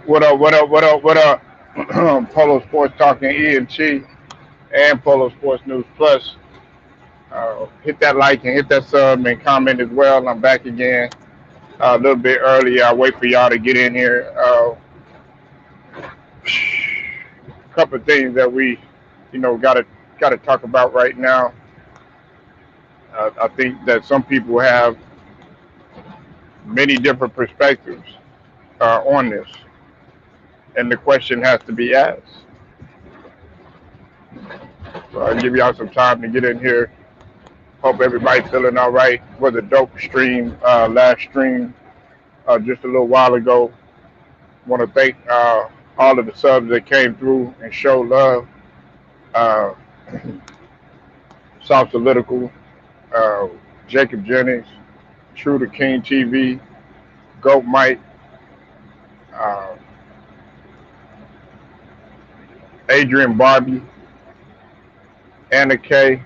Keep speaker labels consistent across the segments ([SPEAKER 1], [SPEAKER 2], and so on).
[SPEAKER 1] What up? What up? What up? What up? Polo Sports Talking ENT and Polo Sports News Plus. Hit that like and hit that sub and comment as well. I'm back again a little bit early. I wait for y'all to get in here. Couple of things that we, got to talk about right now. I think that some people have many different perspectives on this, and the question has to be asked. So I'll give y'all some time to get in here. Hope everybody's feeling all right. Was a dope stream, last stream just a little while ago. Want to thank all of the subs that came through and showed love. Uh, South Political, uh, Jacob Jennings, True to King TV, Goat Mike, uh, Adrian Barbie, Anna K,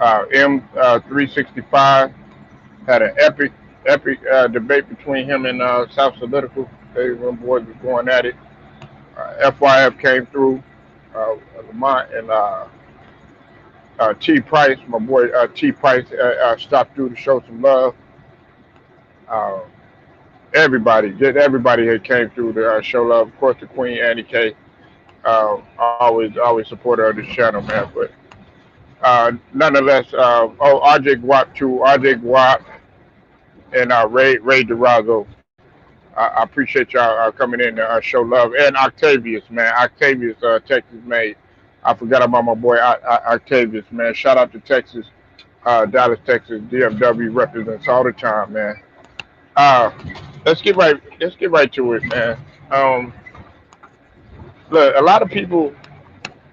[SPEAKER 1] M365. Had an epic debate between him and South Political. They one boys was going at it. FYF came through. Lamont and T Price, my boy T Price, stopped through to show some love. Uh, everybody had came through to show love. Of course, the Queen Annie K, always supporter of this channel, man. But nonetheless, RJ Guap too, RJ Guap and Ray Durazo. I appreciate y'all coming in to show love. And Octavius, man. Octavius, Texas made. I forgot about my boy Octavius, man. Shout out to Texas, Dallas, Texas. DFW represents all the time, man. Uh, let's get right to it, man. Um, Look, a lot of people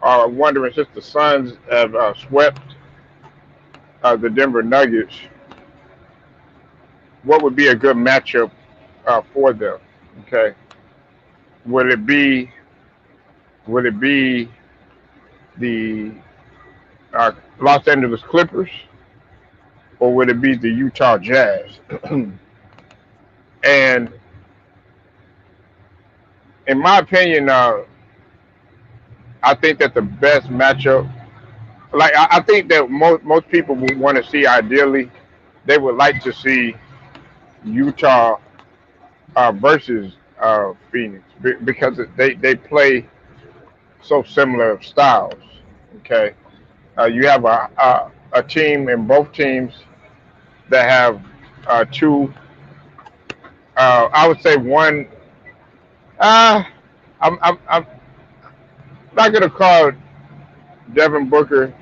[SPEAKER 1] are wondering since the Suns have swept the Denver Nuggets, what would be a good matchup for them? Okay, would it be would it be the Los Angeles Clippers, or would it be the Utah Jazz? And in my opinion, I think that the best matchup, like I think that most people would want to see ideally, they would like to see Utah versus Phoenix because they play so similar styles. Okay, you have a team in both teams that have two. I would say one. Uh, I'm not gonna call Devin Booker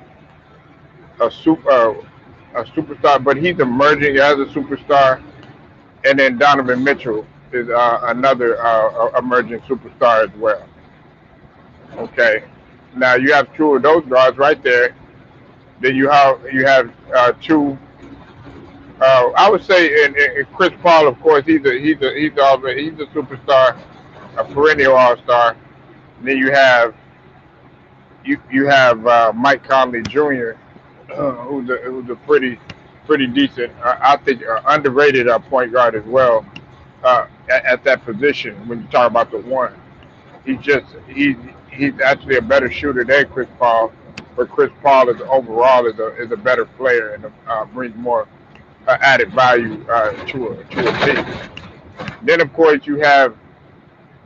[SPEAKER 1] a a superstar, but he's emerging as a superstar. And then Donovan Mitchell is another emerging superstar as well. Okay, now you have two of those guards right there. Then you have two. I would say in Chris Paul, of course, he's a superstar, a perennial All Star. Then you have Mike Conley Jr., who's a pretty decent, I think, underrated point guard as well at that position. When you talk about the one, he's actually a better shooter than Chris Paul, but Chris Paul is overall is a better player and brings more added value to a team. Then of course you have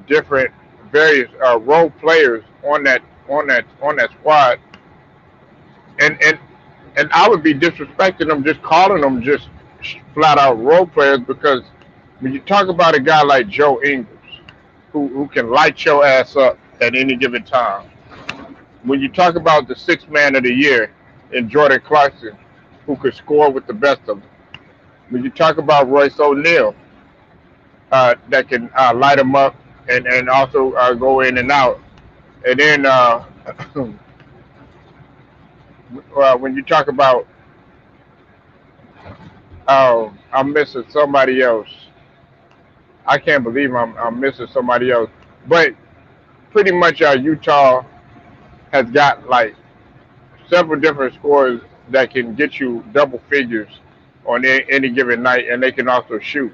[SPEAKER 1] different various role players on that squad, and and I would be disrespecting them just calling them just flat out role players because when you talk about a guy like Joe Ingles, who can light your ass up at any given time, when you talk about the sixth man of the year in Jordan Clarkson, who could score with the best of them, when you talk about Royce O'Neal, that can light them up and also go in and out, and then when you talk about, I'm missing somebody else. I can't believe I'm missing somebody else. But pretty much Utah has got like several different scores that can get you double figures on any given night, and they can also shoot.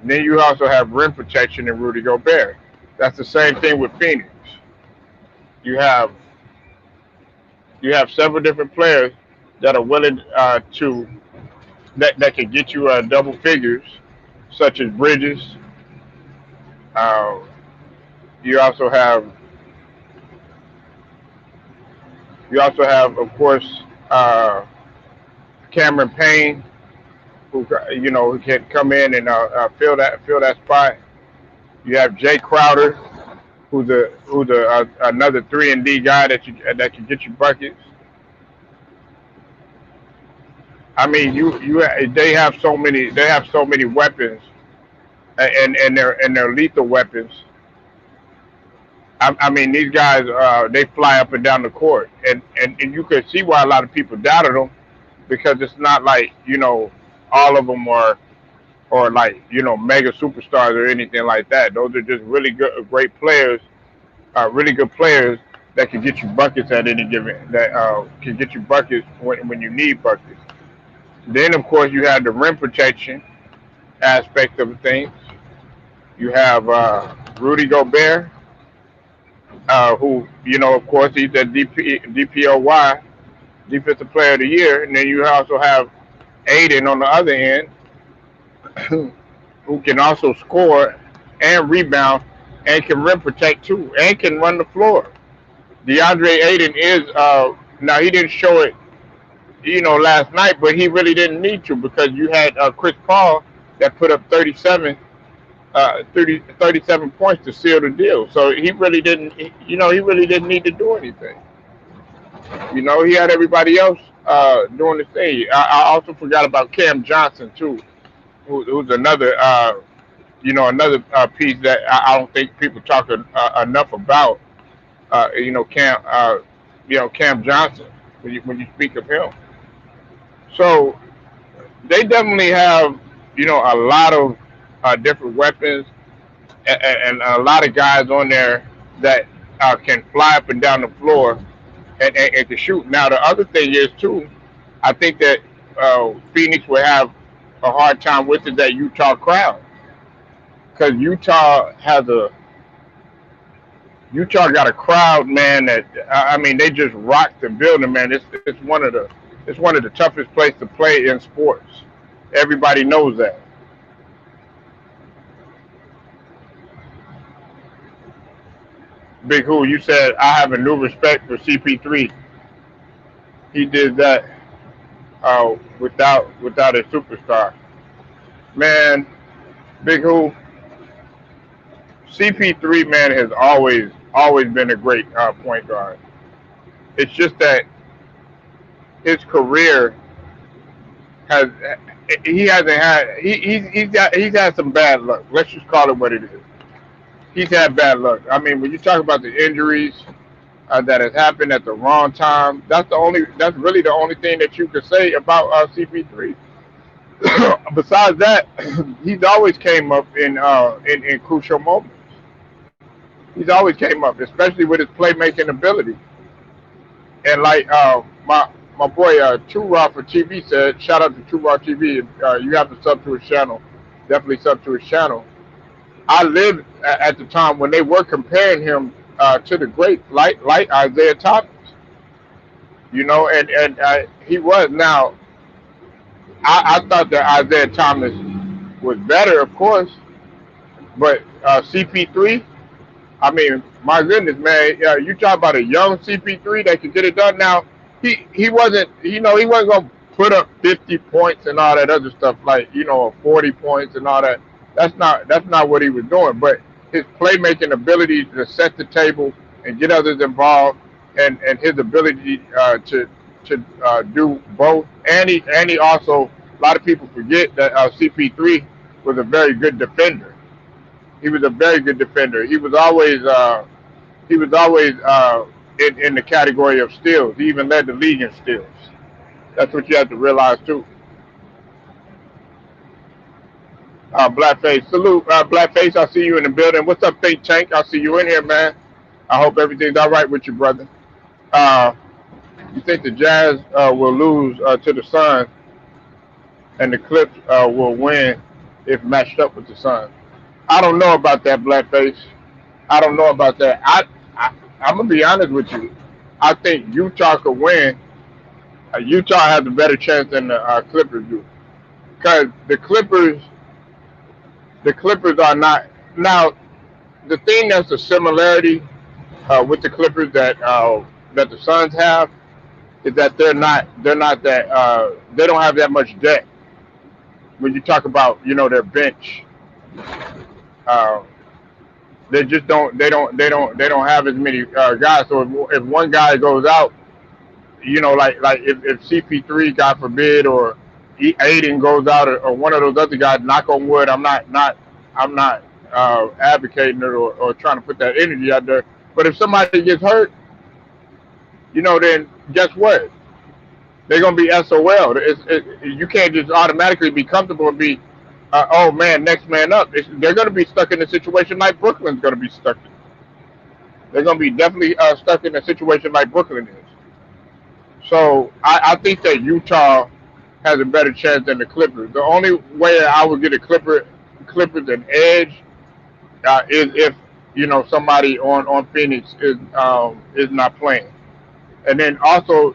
[SPEAKER 1] Then you also have rim protection in Rudy Gobert. That's the same thing with Phoenix. You have you have several different players that are willing to that can get you double figures, such as Bridges. Uh, you also have of course, Cameron Payne, who can come in and fill that spot. You have Jay Crowder, who's another 3 and D guy that can get you buckets. I mean, they have so many weapons, and they're lethal weapons. I mean, these guys they fly up and down the court, and you could see why a lot of people doubted them, because it's not like all of them are like mega superstars or anything like that. Those are just really good, great players, really good players that can get you buckets at any given that can get you buckets when you need buckets. Then of course you have the rim protection aspect of things. You have Rudy Gobert, who of course he's the DPOY Defensive Player of the Year, and then you also have Aiden on the other end, who can also score and rebound and can rim protect too and can run the floor. DeAndre Aiden is now he didn't show it last night, but he really didn't need to, because you had Chris Paul that put up 37 points to seal the deal. So he really didn't he really didn't need to do anything. He had everybody else doing the thing. I also forgot about Cam Johnson too, who's another another piece that I don't think people talk enough about. Cam Cam Johnson, when you speak of him. So they definitely have a lot of different weapons, and a lot of guys on there that can fly up and down the floor, and can shoot. Now the other thing is too, I think that Phoenix will have a hard time with is that Utah crowd, because Utah got a crowd, man. That I mean, they just rock the building, man. It's one of the toughest places to play in sports. Everybody knows that. Big Who, you said I have a new respect for CP3. He did that without a superstar. Man, Big Who, CP3, man, has always been a great point guard. It's just that his career has he hasn't had he's had some bad luck. Let's just call it what it is. He's had bad luck. I mean, when you talk about the injuries that has happened at the wrong time, that's really the only thing that you could say about CP3. Besides that, he's always came up in crucial moments. He's always came up, especially with his playmaking ability. And like my boy True Raw for TV said, shout out to True Raw TV. You have to sub to his channel. Definitely sub to his channel. I lived at the time when they were comparing him to the great like Isaiah Thomas. And he was. Now I thought that Isaiah Thomas was better, of course, but CP3. I mean, my goodness, man, you talk about a young CP3 that could get it done. Now, he wasn't, he wasn't gonna put up 50 points and all that other stuff, like 40 points and all that. That's not what he was doing. But his playmaking ability to set the table and get others involved, and his ability to do both, and he also, a lot of people forget that CP3 was a very good defender. He was a very good defender. He was always in the category of steals. He even led the league in steals. That's what you have to realize too. Blackface, salute, Blackface. I see you in the building. What's up, Think Tank? I see you in here, man. I hope everything's all right with you, brother. Uh, you think the Jazz will lose to the Suns, and the Clips will win if matched up with the Suns. I don't know about that, Blackface. I don't know about that. I'm gonna be honest with you. I think Utah could win. Utah has a better chance than the Clippers do, because the Clippers are not now. The thing that's a similarity with the Clippers that the Suns have is that they're not that they don't have that much depth. When you talk about their bench, uh, they just don't have as many guys. So if one guy goes out, like if CP3, God forbid, or Aiden goes out, or one of those other guys, knock on wood, I'm not advocating it, or trying to put that energy out there. But if somebody gets hurt, then guess what? They're gonna be SOL. You can't just automatically be comfortable and be, oh man, next man up. They're gonna be stuck in a situation like Brooklyn's gonna be stuck in. They're gonna be definitely stuck in a situation like Brooklyn is. So I think that Utah has a better chance than the Clippers. The only way I would get a Clippers an edge is if somebody on Phoenix is not playing. And then also,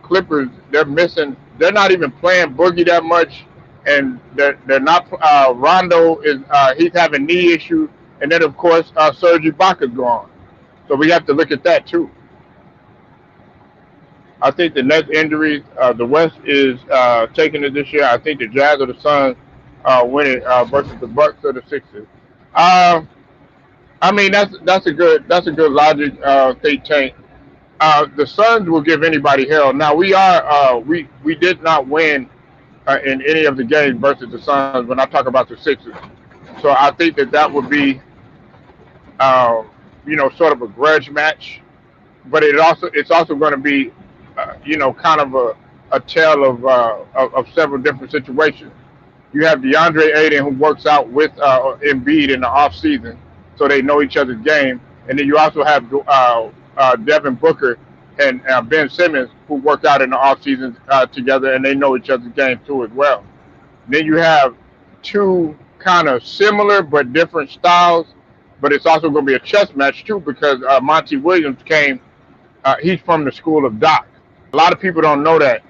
[SPEAKER 1] Clippers, they're missing. They're not even playing Boogie that much, and they're not. Rondo is he's having knee issues, and then of course Serge Ibaka's gone. So we have to look at that too. I think the next injuries, the West is taking it this year. I think the Jazz or the Suns winning versus the Bucks or the Sixers. Uh, I mean that's a good logic think tank. The Suns will give anybody hell. Now we did not win in any of the games versus the Suns when I talk about the Sixers. So I think that would be sort of a grudge match, but it's also going to be kind of a tale of several different situations. You have DeAndre Ayton who works out with Embiid in the off season, so they know each other's game, and then you also have Devin Booker and Ben Simmons who work out in the off season together, and they know each other's game too as well. Then you have two kind of similar but different styles, but it's also going to be a chess match too because Monty Williams came. He's from the school of Doc. A lot of people don't know that.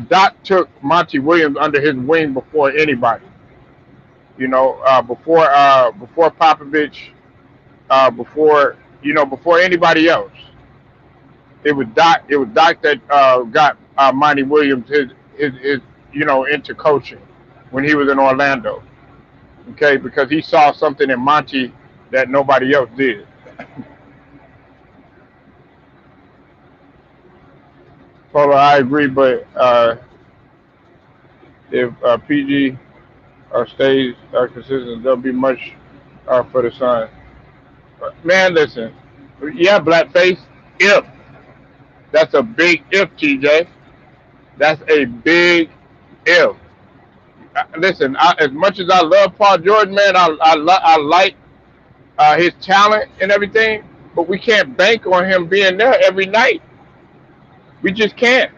[SPEAKER 1] Doc took Monty Williams under his wing before anybody. Before Popovich, before anybody else. It was Doc. It was Doc that got Monty Williams his into coaching when he was in Orlando. Okay, because he saw something in Monty that nobody else did. Polo, I agree, but if PG stays consistent, there'll be much for the Suns. Man, listen, yeah, blackface. If that's a big if, TJ. That's a big if. Listen, as much as I love Paul George, man, I like his talent and everything, but we can't bank on him being there every night. We just can't.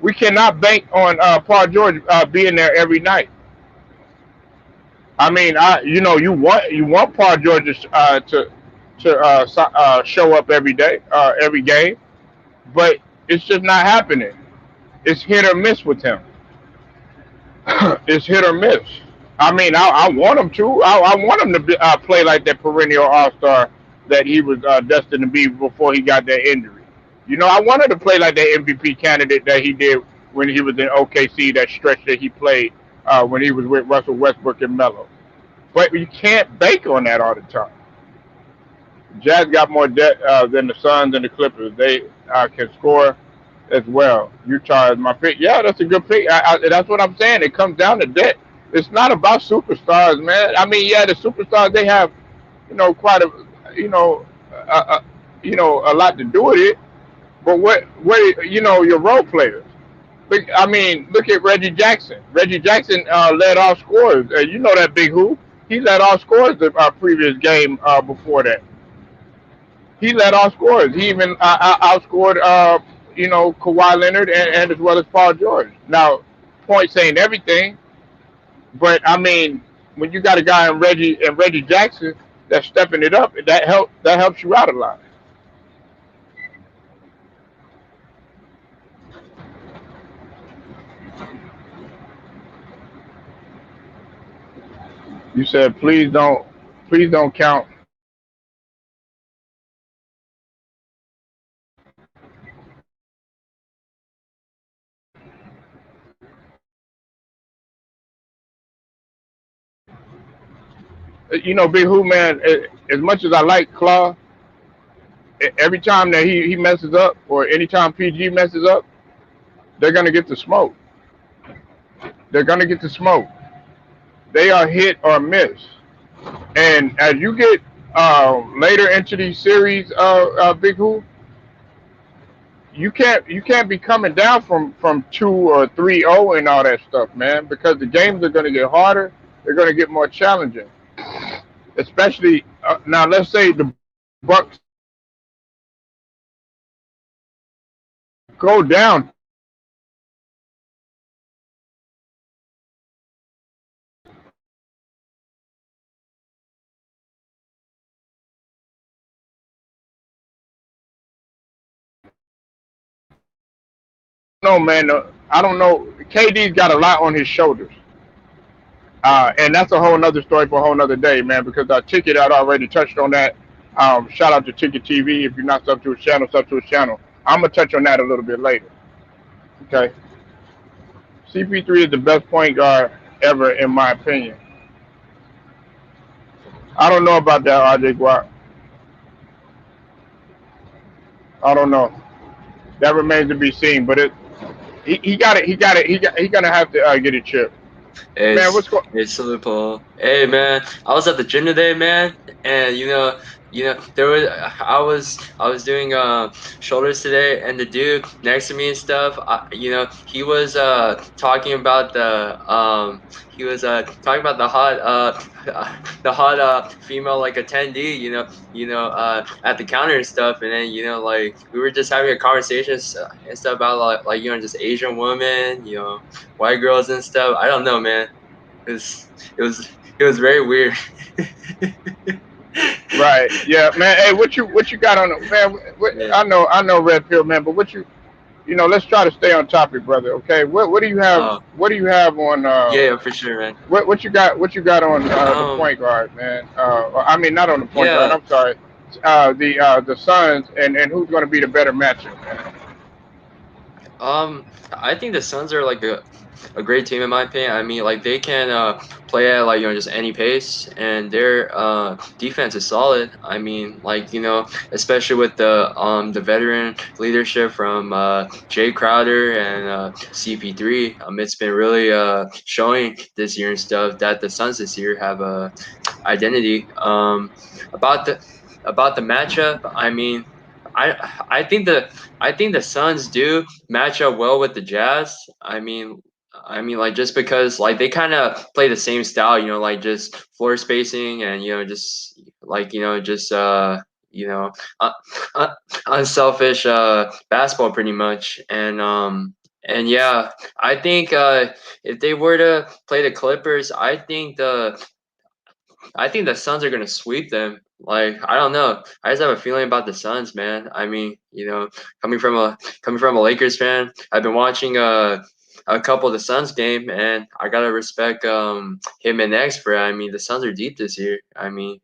[SPEAKER 1] We cannot bank on Paul George being there every night. I mean, you want Paul George to show up every day, every game, but it's just not happening. It's hit or miss with him. It's hit or miss. I mean, I want him to. I want him to play like that perennial All Star that he was destined to be before he got that injury. I wanted to play like that MVP candidate that he did when he was in OKC. That stretch that he played when he was with Russell Westbrook and Melo. But you can't bank on that all the time. Jazz got more depth than the Suns and the Clippers. They can score as well. Utah is my pick. Yeah, that's a good pick. That's what I'm saying. It comes down to depth. It's not about superstars, man. I mean, yeah, the superstars they have, quite a, a lot to do with it. But your role players. Look at Reggie Jackson. Reggie Jackson led all scorers. You know that big hoop. He led all scorers the previous game before that. He led all scorers. He even outscored, Kawhi Leonard and as well as Paul George. Now, points ain't everything, But I mean, when you got a guy in Reggie Jackson that's stepping it up, that helps you out a lot. You said please don't count. Big Who man. As much as I like Claw, every time that he messes up, or anytime PG messes up, they're gonna get the smoke. They're gonna get the smoke. They are hit or miss. And as you get later into these series, Big Who, you can't be coming down from 2 or 3-0 and all that stuff, man, because the games are gonna get harder. They're gonna get more challenging, especially now. Let's say the Bucks go down. No, man, I don't know. KD's got a lot on his shoulders. And that's a whole nother story for a whole nother day, man, because our ticket I'd already touched on that. Shout out to Ticket TV. If you're not sub to his channel, sub to his channel. I'm going to touch on that a little bit later. Okay. CP3 is the best point guard ever, in my opinion. I don't know about that, RJ Guap. I don't know. That remains to be seen. But he got it. He got it. He gonna have to get a chip. Man,
[SPEAKER 2] It's
[SPEAKER 1] what's going?
[SPEAKER 2] it's Salute Paul. Hey man, I was at the gym today, man, and there was I was doing shoulders today, and the dude next to me and stuff, he was talking about the hot female like attendee, at the counter and stuff, and then like we were just having a conversation and stuff about just Asian women, white girls and stuff. I don't know, man. It was it was it was very weird.
[SPEAKER 1] Right. Yeah, man. Hey, what you got on the man?
[SPEAKER 2] Yeah.
[SPEAKER 1] I know Red Pill, man. But let's try to stay on topic, brother. Okay. What do you have?
[SPEAKER 2] Oh,
[SPEAKER 1] What do you have on?
[SPEAKER 2] yeah, for sure, man.
[SPEAKER 1] What you got on the
[SPEAKER 2] Um,
[SPEAKER 1] point guard, man? I mean, not on the point guard.
[SPEAKER 2] yeah.
[SPEAKER 1] I'm sorry. The Suns, and who's going to be the better matchup, man?
[SPEAKER 2] I think the Suns are like a great team in my opinion. I mean, like they can play at just any pace, and their defense is solid. I mean, like especially with the veteran leadership from Jay Crowder and CP3. It's been really showing this year and stuff that the Suns this year have a identity. About the matchup, I mean, I think the Suns do match up well with the Jazz. I mean, like just because like they kind of play the same style, like just floor spacing and just uh, uh, unselfish basketball pretty much. And yeah, I think if they were to play the Clippers, I think the Suns are gonna sweep them. Like I don't know. I just have a feeling about the Suns, man. I mean, coming from a Lakers fan, I've been watching a couple of the Suns game, and I gotta respect him and X for it. I mean, the Suns are deep this year. I mean,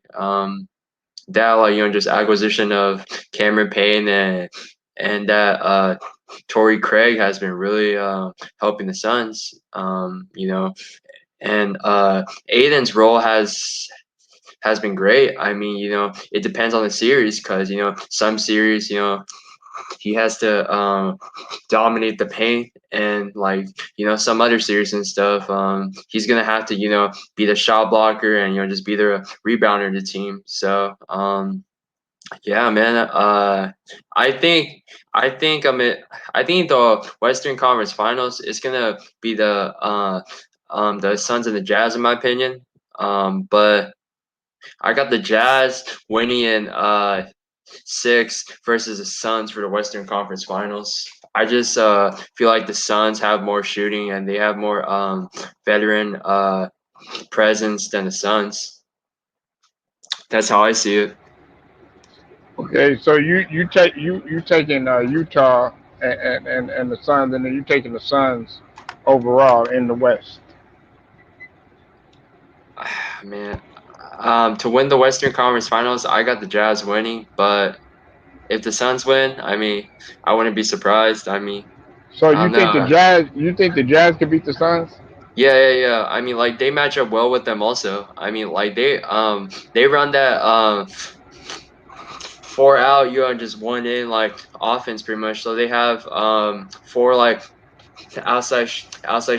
[SPEAKER 2] that like just acquisition of Cameron Payne and that Torrey Craig has been really helping the Suns. And Aiden's role has been great. I mean, it depends on the series because some series, he has to dominate the paint, and like some other series and stuff, he's gonna have to be the shot blocker and just be the rebounder of the team. So yeah, man. I think I think the Western Conference Finals is gonna be the Suns and the Jazz in my opinion. But I got the Jazz winning in six versus the Suns for the Western Conference Finals. I just feel like the Suns have more shooting and they have more veteran presence than the Suns. That's how I see it.
[SPEAKER 1] Okay, so you taking Utah and the Suns, and then you taking the Suns overall in the West.
[SPEAKER 2] Man, to win the Western Conference Finals, I got the Jazz winning. But if the Suns win, I mean, I wouldn't be surprised. I mean,
[SPEAKER 1] So
[SPEAKER 2] I
[SPEAKER 1] you
[SPEAKER 2] don't
[SPEAKER 1] think the
[SPEAKER 2] know.
[SPEAKER 1] Jazz? You think the Jazz could beat the Suns?
[SPEAKER 2] Yeah. I mean, like they match up well with them also. I mean, like they run that 4 out, you know, just 1 in like offense pretty much. So they have four like outside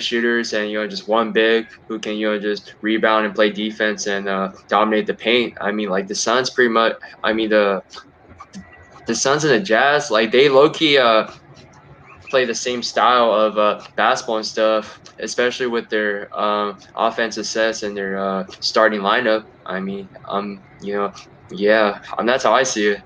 [SPEAKER 2] shooters and just one big who can just rebound and play defense and dominate the paint. I mean, like the Suns pretty much. I mean the Suns and the Jazz, like they low key play the same style of basketball and stuff, especially with their offensive sets and their starting lineup. I mean, yeah, that's how I see it.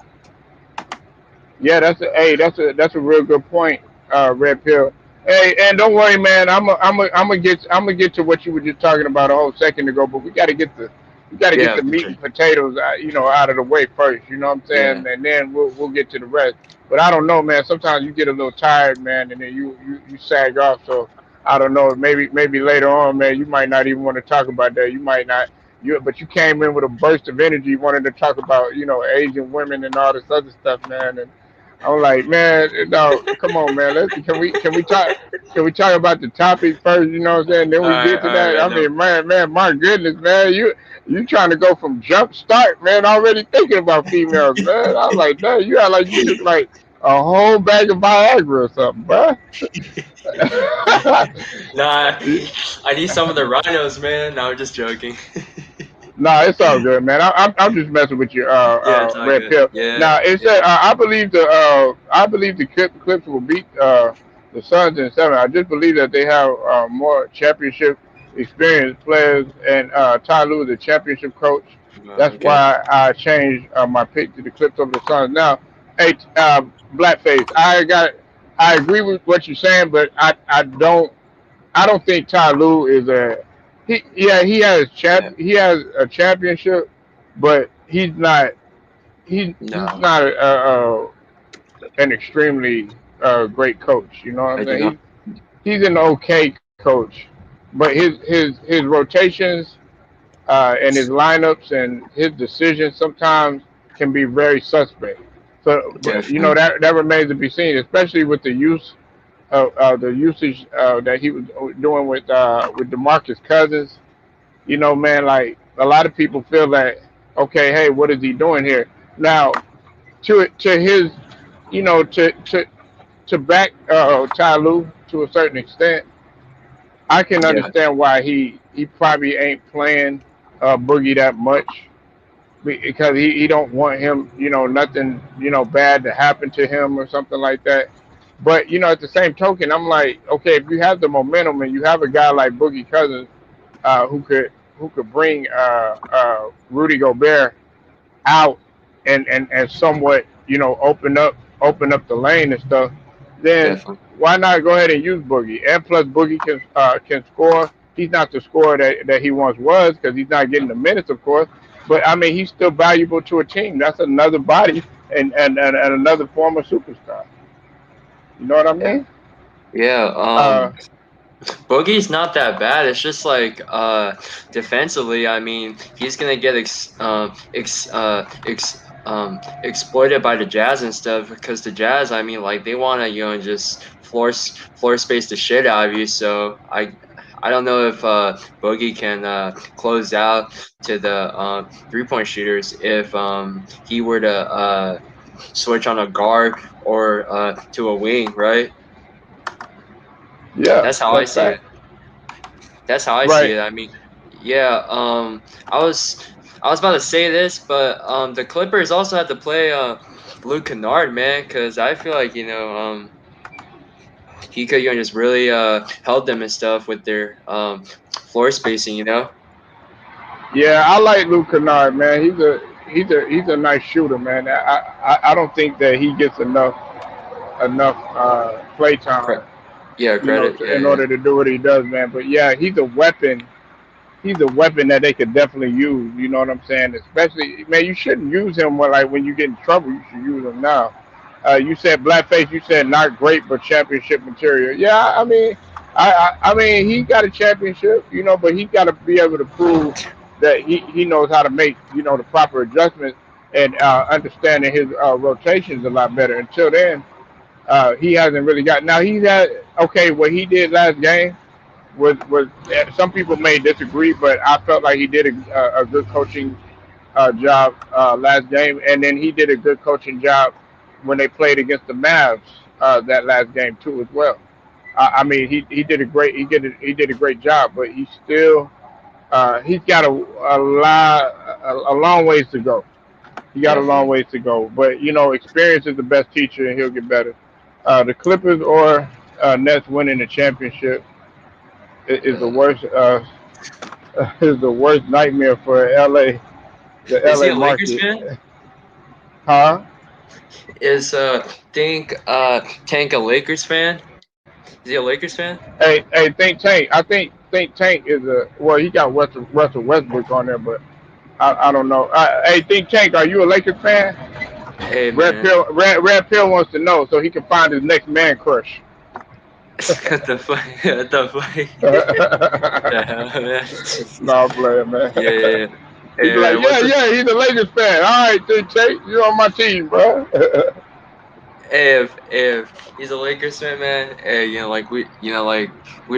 [SPEAKER 1] Yeah, that's a real good point, Red Pill. Hey, and don't worry, man. I'm gonna get to what you were just talking about a whole second ago, but we got to get
[SPEAKER 2] Yeah,
[SPEAKER 1] the
[SPEAKER 2] for
[SPEAKER 1] meat
[SPEAKER 2] sure.
[SPEAKER 1] and potatoes, out of the way first. You know what I'm
[SPEAKER 2] Yeah,
[SPEAKER 1] saying? And then we'll get to the rest. But I don't know, man. Sometimes you get a little tired, man, and then you sag off. So I don't know. Maybe later on, man, you might not even want to talk about that. You might not. But you came in with a burst of energy, wanting to talk about Asian women and all this other stuff, man. And I'm like, man, no, come on, man. Can we talk about the topic first? You know what I'm saying? Then we get to
[SPEAKER 2] all
[SPEAKER 1] that.
[SPEAKER 2] right,
[SPEAKER 1] I
[SPEAKER 2] no.
[SPEAKER 1] mean, man, my goodness, man, you trying to go from jump start, man, already thinking about females, man. I was like, man, you act like you took like a whole bag of Viagra or something, bro.
[SPEAKER 2] Nah, I need some of the rhinos, man. No, I'm just joking.
[SPEAKER 1] No, it's all good, man. I'm just messing with you,
[SPEAKER 2] Yeah, it's all
[SPEAKER 1] Red
[SPEAKER 2] good.
[SPEAKER 1] Pill.
[SPEAKER 2] Yeah,
[SPEAKER 1] Now it
[SPEAKER 2] yeah.
[SPEAKER 1] said I believe the Clips will beat the Suns in seven. I just believe that they have more championship experienced players, and Ty Lue is a championship coach. That's
[SPEAKER 2] Okay.
[SPEAKER 1] why I changed my pick to the Clips over the Suns. Now, hey, Blackface, I agree with what you're saying, but I don't think Ty Lue is a
[SPEAKER 2] Yeah.
[SPEAKER 1] he has a championship, but he's
[SPEAKER 2] No,
[SPEAKER 1] not an extremely great coach. You know what
[SPEAKER 2] I
[SPEAKER 1] I'm
[SPEAKER 2] do not.
[SPEAKER 1] saying? He's an okay coach, but his rotations and his lineups and his decisions sometimes can be very suspect. So, but
[SPEAKER 2] Definitely.
[SPEAKER 1] that remains to be seen, especially with the usage that he was doing with DeMarcus Cousins. Man, like a lot of people feel that okay, hey, what is he doing here? Now, to his, to back Ty Lue to a certain extent, I can
[SPEAKER 2] Yeah.
[SPEAKER 1] understand why he probably ain't playing Boogie that much because he don't want him, nothing, bad to happen to him or something like that. But at the same token, I'm like, okay, if you have the momentum and you have a guy like Boogie Cousins who could bring Rudy Gobert out and somewhat open up the lane and stuff, then
[SPEAKER 2] Definitely.
[SPEAKER 1] why not go ahead and use Boogie? And plus, Boogie can score. He's not the scorer that he once was because he's not getting the minutes, of course. But I mean, he's still valuable to a team. That's another body and another former superstar. You know what I
[SPEAKER 2] Yeah.
[SPEAKER 1] mean?
[SPEAKER 2] Yeah.
[SPEAKER 1] Uh,
[SPEAKER 2] Boogie's not that bad. It's just like defensively. I mean, he's gonna get exploited by the Jazz and stuff because the Jazz. I mean, like they want to just floor space the shit out of you. So I don't know if Boogie can close out to the 3 point shooters if he were to switch on a guard or to a wing, right?
[SPEAKER 1] yeah,
[SPEAKER 2] That's how I
[SPEAKER 1] that's
[SPEAKER 2] see
[SPEAKER 1] fact.
[SPEAKER 2] it. That's how I see
[SPEAKER 1] Right.
[SPEAKER 2] it. I mean, yeah. I was about to say this, but the Clippers also have to play Luke Kennard, man, because I feel like he could just really help them and stuff with their floor spacing.
[SPEAKER 1] Yeah, I like Luke Kennard, man. He's a nice shooter, man. I don't think that he gets enough play
[SPEAKER 2] Cre-
[SPEAKER 1] time,
[SPEAKER 2] yeah, credit. Yeah,
[SPEAKER 1] in
[SPEAKER 2] yeah,
[SPEAKER 1] order to do what he does, man. But yeah, he's a weapon he's a weapon that they could definitely use. You know what I'm saying? Especially, man, you shouldn't use him when you get in trouble. You should use him now. You said blackface. You said not great, but championship material. Yeah, I mean, I mean, he got a championship, you know, but he got to be able to prove that he knows how to make the proper adjustments and understanding his rotations a lot better. Until then, he hasn't really got. Now he's had okay. What he did last game was some people may disagree, but I felt like he did a good coaching job last game, and then he did a good coaching job when they played against the Mavs that last game too as well. I mean, he did a great he did a great job, but he's got a long ways to go. He got a long
[SPEAKER 2] Definitely.
[SPEAKER 1] ways to go, but experience is the best teacher, and he'll get better. The Clippers or Nets winning the championship is the
[SPEAKER 2] Uh,
[SPEAKER 1] worst is the worst nightmare for LA, the
[SPEAKER 2] is he
[SPEAKER 1] LA
[SPEAKER 2] a Lakers
[SPEAKER 1] market.
[SPEAKER 2] fan?
[SPEAKER 1] Huh?
[SPEAKER 2] Is Tank a Lakers fan? Is he a Lakers fan?
[SPEAKER 1] Hey, Think Tank. Think Tank is a well. He got Russell Westbrook on there, but I don't know. Hey, Think Tank, are you a Lakers fan?
[SPEAKER 2] Hey man,
[SPEAKER 1] Red Pill wants to know so he can find his next man crush.
[SPEAKER 2] what the fuck? What the fuck? The hell, man?
[SPEAKER 1] No, I'm playing, man.
[SPEAKER 2] Yeah, yeah, yeah.
[SPEAKER 1] He'd
[SPEAKER 2] Hey
[SPEAKER 1] be like,
[SPEAKER 2] man,
[SPEAKER 1] yeah,
[SPEAKER 2] what's up?
[SPEAKER 1] yeah, he's a Lakers fan. All right, Think Tank, you're on my team, bro.
[SPEAKER 2] If he's a Lakers fan, man, hey, like we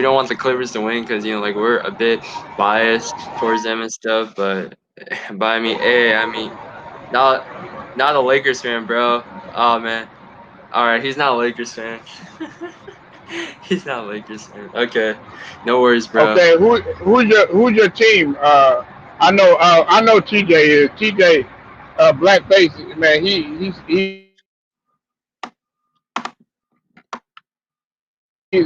[SPEAKER 2] don't want the Clippers to win because like we're a bit biased towards them and stuff. But I mean, not not a Lakers fan, bro. Oh man, all right, he's not a Lakers fan. He's not a Lakers fan. Okay, no worries, bro.
[SPEAKER 1] Okay, who's your team? I know TJ is TJ. Blackface, man. He's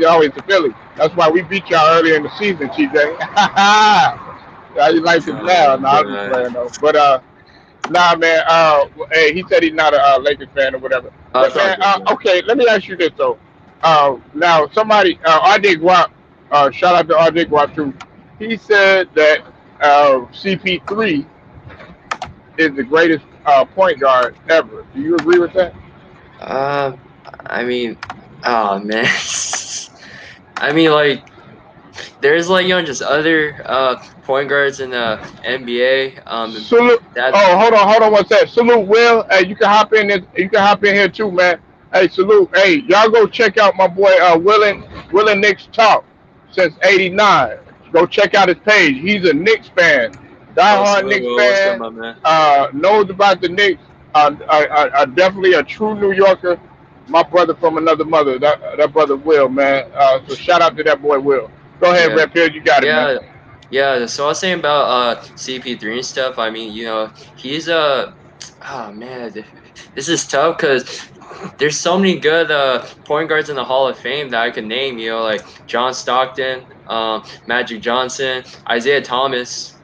[SPEAKER 1] always the Philly. That's why we beat y'all earlier in the season, TJ. How you like it now?
[SPEAKER 2] Oh
[SPEAKER 1] No, I'm just
[SPEAKER 2] god.
[SPEAKER 1] playing though. But nah, man. Hey, he said he's not a Lakers fan or whatever.
[SPEAKER 2] Oh, it's all
[SPEAKER 1] Man,
[SPEAKER 2] good, bro.
[SPEAKER 1] okay, let me ask you this though. Now somebody, RJ Guap, shout out to RJ Guap too. He said that CP3 is the greatest point guard ever. Do you agree with that?
[SPEAKER 2] Uh, I mean, oh man. I mean, like, there's like just other point guards in the NBA.
[SPEAKER 1] Salute.
[SPEAKER 2] That
[SPEAKER 1] Oh, hold on one sec. Salute, Will. Hey, you can hop in. You can hop in here too, man. Hey, salute. Hey, y'all go check out my boy Willing Knicks talk since '89. Go check out his page. He's a Knicks fan,
[SPEAKER 2] also
[SPEAKER 1] diehard Knicks
[SPEAKER 2] what's good,
[SPEAKER 1] fan.
[SPEAKER 2] my man?
[SPEAKER 1] Knows about the Knicks. Definitely a true New Yorker. My brother from another mother. That brother Will, man. So shout out to that boy Will. Go ahead,
[SPEAKER 2] Yeah,
[SPEAKER 1] Red Pill. You got it, man.
[SPEAKER 2] yeah, yeah. So I was saying about CP3 and stuff. I mean, he's oh man, this is tough because there's so many good point guards in the Hall of Fame that I could name. Like John Stockton, Magic Johnson, Isaiah Thomas.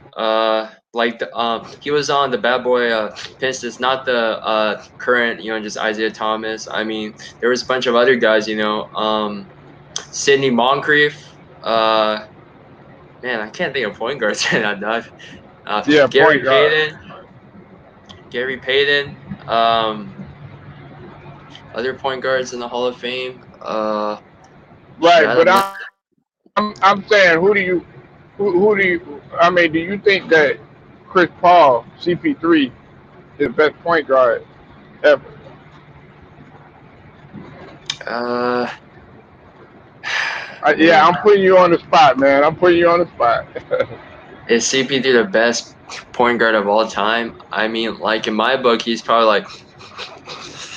[SPEAKER 2] He was on the Bad Boy Pistons, not the current. Just Isaiah Thomas. I mean, there was a bunch of other guys. Sidney Moncrief. Uh, Man, I can't think of point guards right now, dog.
[SPEAKER 1] Yeah,
[SPEAKER 2] Gary
[SPEAKER 1] point guard.
[SPEAKER 2] Payton. Gary Payton. Um, Other point guards in the Hall of Fame. Shit,
[SPEAKER 1] Right,
[SPEAKER 2] I
[SPEAKER 1] but
[SPEAKER 2] don't know.
[SPEAKER 1] I'm saying who do you I mean do you think that Chris Paul CP3 is the best point guard ever?
[SPEAKER 2] Uh,
[SPEAKER 1] Yeah,
[SPEAKER 2] Man,
[SPEAKER 1] I'm putting you on the spot, man. I'm putting you on the spot.
[SPEAKER 2] is CP3 the best point guard of all time? I mean, like in my book, he's probably like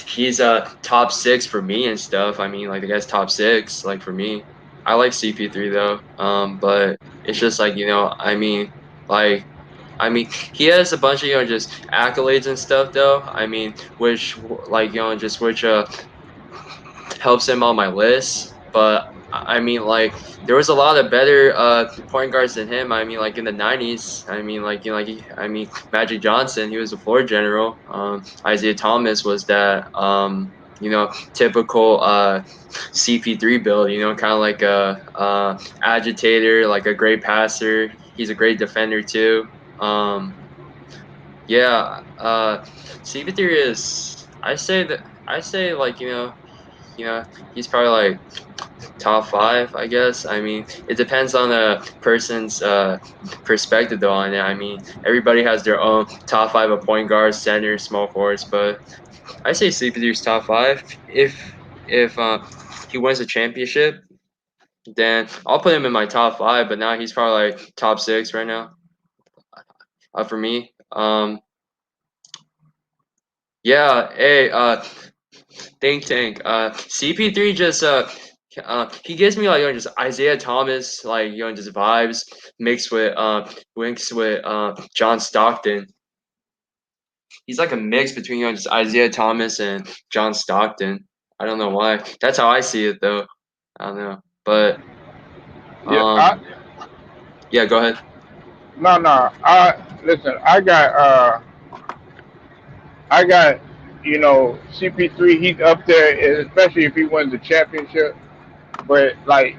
[SPEAKER 2] he's top six for me and stuff. I mean, like the guy's top six, like for me. I like CP3 though. But it's just like like he has a bunch of just accolades and stuff though. I mean, which like just which helps him on my list. But I mean, like there was a lot of better point guards than him. I mean, like in the '90s. I mean, Magic Johnson. He was a floor general. Isaiah Thomas was that. Typical CP3 build. Kind of like a agitator, like a great passer. he's a great defender too. Um, yeah, CP3 is. I say like he's probably like top five, I guess. I mean, it depends on the person's perspective though on it. I mean, everybody has their own top five of point guards, centers, small forwards, but I say CP3's top five. If he wins a championship, then I'll put him in my top five. But now he's probably like top six right now. For me. Yeah. Hey. Think tank. CP3 just he gives me like just Isaiah Thomas like just vibes mixed with John Stockton. He's like a mix between just Isaiah Thomas and John Stockton. I don't know why. That's how I see it though. I don't know, but
[SPEAKER 1] Yeah, I
[SPEAKER 2] um yeah. Go ahead.
[SPEAKER 1] no. I listen. I got CP3. He's up there, especially if he wins the championship. But like